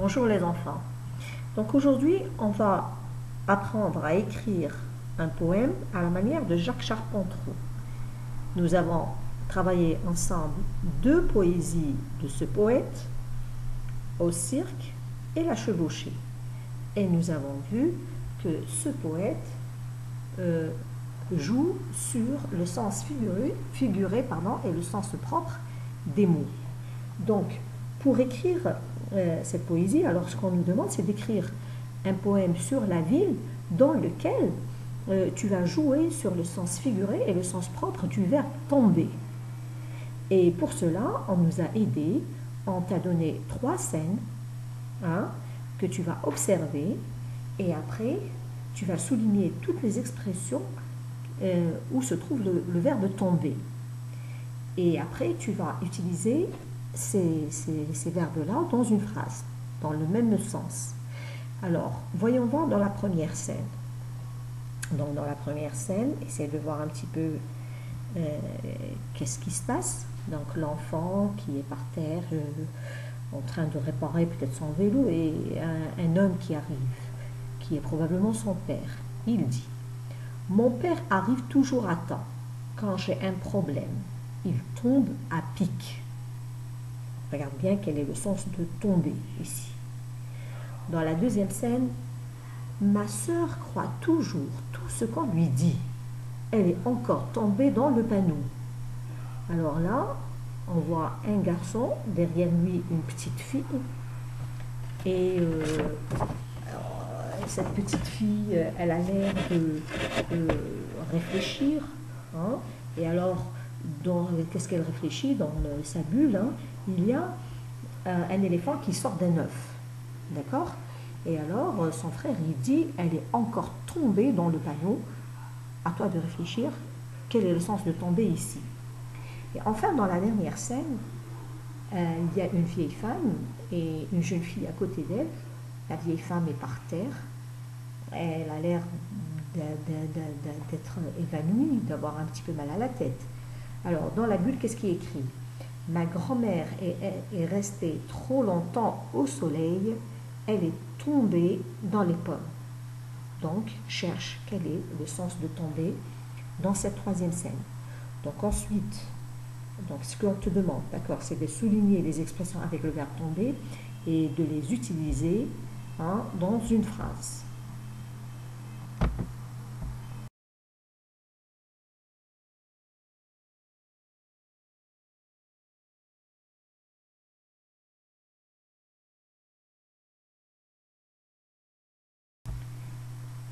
Bonjour les enfants. Donc aujourd'hui, on va apprendre à écrire un poème à la manière de Jacques Charpentreau. Nous avons travaillé ensemble deux poésies de ce poète, Au cirque et La chevauchée. Et nous avons vu que ce poète joue sur le sens figuré et le sens propre des mots. Donc, pour écrire cette poésie, alors ce qu'on nous demande, c'est d'écrire un poème sur la ville dans lequel tu vas jouer sur le sens figuré et le sens propre du verbe tomber. Et pour cela, on nous a aidés, on t'a donné 3 scènes que tu vas observer et après, tu vas souligner toutes les expressions où se trouve le verbe tomber. Et après, tu vas utiliser ces verbes-là dans une phrase, dans le même sens. Alors, voyons voir dans la première scène. Donc, dans la première scène, essayez de voir un petit peu qu'est-ce qui se passe. Donc, l'enfant qui est par terre, en train de réparer peut-être son vélo, et un homme qui arrive, qui est probablement son père. Il dit « Mon père arrive toujours à temps. Quand j'ai un problème, il tombe à pic. » Regarde bien quel est le sens de tomber ici. Dans la deuxième scène, ma sœur croit toujours tout ce qu'on lui dit. Elle est encore tombée dans le panneau. Alors là, on voit un garçon, derrière lui une petite fille. Et cette petite fille, elle a l'air de réfléchir. Et alors, qu'est-ce qu'elle réfléchit? Dans sa bulle, il y a un éléphant qui sort d'un œuf. D'accord? Et alors, son frère, il dit, elle est encore tombée dans le panneau. À toi de réfléchir, quel est le sens de tomber ici? Et enfin, dans la dernière scène, il y a une vieille femme et une jeune fille à côté d'elle. La vieille femme est par terre. Elle a l'air d'être évanouie, d'avoir un petit peu mal à la tête. Alors, dans la bulle, qu'est-ce qui est écrit? Ma grand-mère est restée trop longtemps au soleil. Elle est tombée dans les pommes. Donc, cherche quel est le sens de tomber dans cette troisième scène. Donc ensuite, ce qu'on te demande, d'accord, c'est de souligner les expressions avec le verbe tomber et de les utiliser dans une phrase.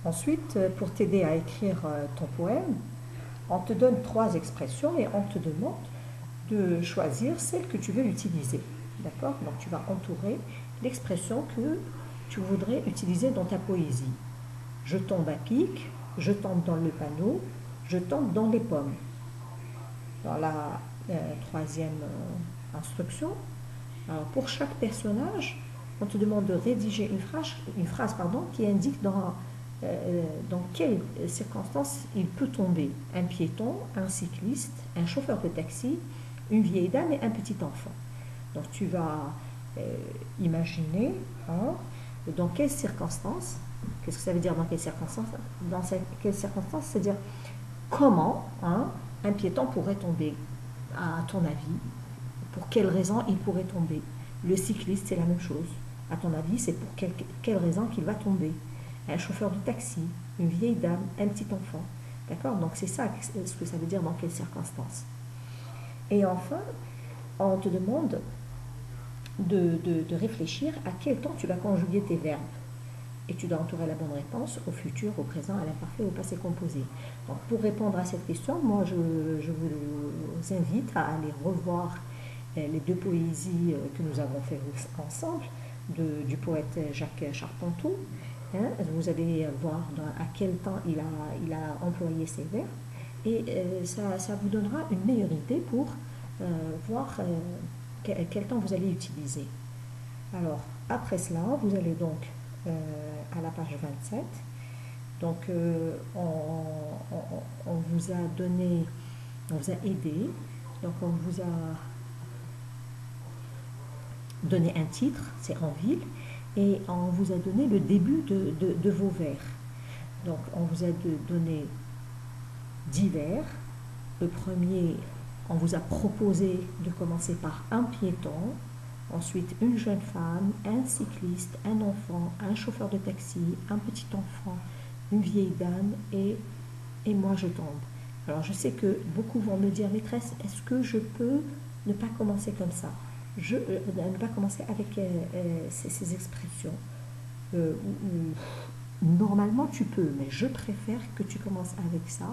Ensuite, pour t'aider à écrire ton poème, on te donne 3 expressions et on te demande de choisir celle que tu veux utiliser. D'accord? Donc tu vas entourer l'expression que tu voudrais utiliser dans ta poésie. Je tombe à pic, je tombe dans le panneau, je tombe dans les pommes. Dans la troisième instruction, alors pour chaque personnage, on te demande de rédiger une phrase qui indique dans quelles circonstances il peut tomber. Un piéton, un cycliste, un chauffeur de taxi, une vieille dame et un petit enfant. Donc tu vas imaginer dans quelles circonstances, qu'est-ce que ça veut dire dans quelles circonstances? Dans quelles circonstances, c'est-à-dire comment un piéton pourrait tomber, à ton avis, pour quelle raison il pourrait tomber. Le cycliste, c'est la même chose. À ton avis, c'est pour quelle raison qu'il va tomber. Un chauffeur de taxi, une vieille dame, un petit enfant. D'accord? Donc c'est ça ce que ça veut dire dans quelles circonstances. Et enfin, on te demande de réfléchir à quel temps tu vas conjuguer tes verbes. Et tu dois entourer la bonne réponse au futur, au présent, à l'imparfait, au passé composé. Donc pour répondre à cette question, moi je vous invite à aller revoir les 2 poésies que nous avons fait ensemble du poète Jacques Charpentreau. Vous allez voir à quel temps il a employé ces verbes et ça vous donnera une meilleure idée pour voir quel temps vous allez utiliser. Alors, après cela, vous allez donc à la page 27. Donc, on vous a donné, on vous a aidé. Donc, on vous a donné un titre, c'est En ville. et on vous a donné le début de vos vers. Donc on vous a donné 10 vers. Le premier, on vous a proposé de commencer par un piéton, ensuite une jeune femme, un cycliste, un enfant, un chauffeur de taxi, un petit enfant, une vieille dame et moi je tombe. Alors je sais que beaucoup vont me dire, maîtresse, est-ce que je peux ne pas commencer comme ça, ne pas commencer avec ces expressions. Normalement tu peux, mais je préfère que tu commences avec ça,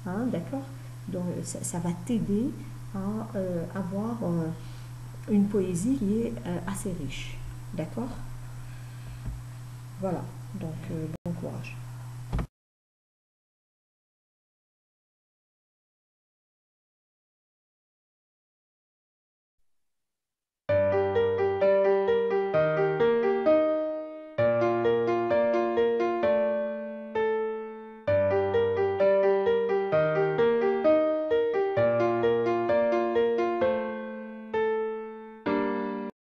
hein, d'accord? Donc ça va t'aider à avoir une poésie qui est assez riche, d'accord? Voilà, donc bon courage.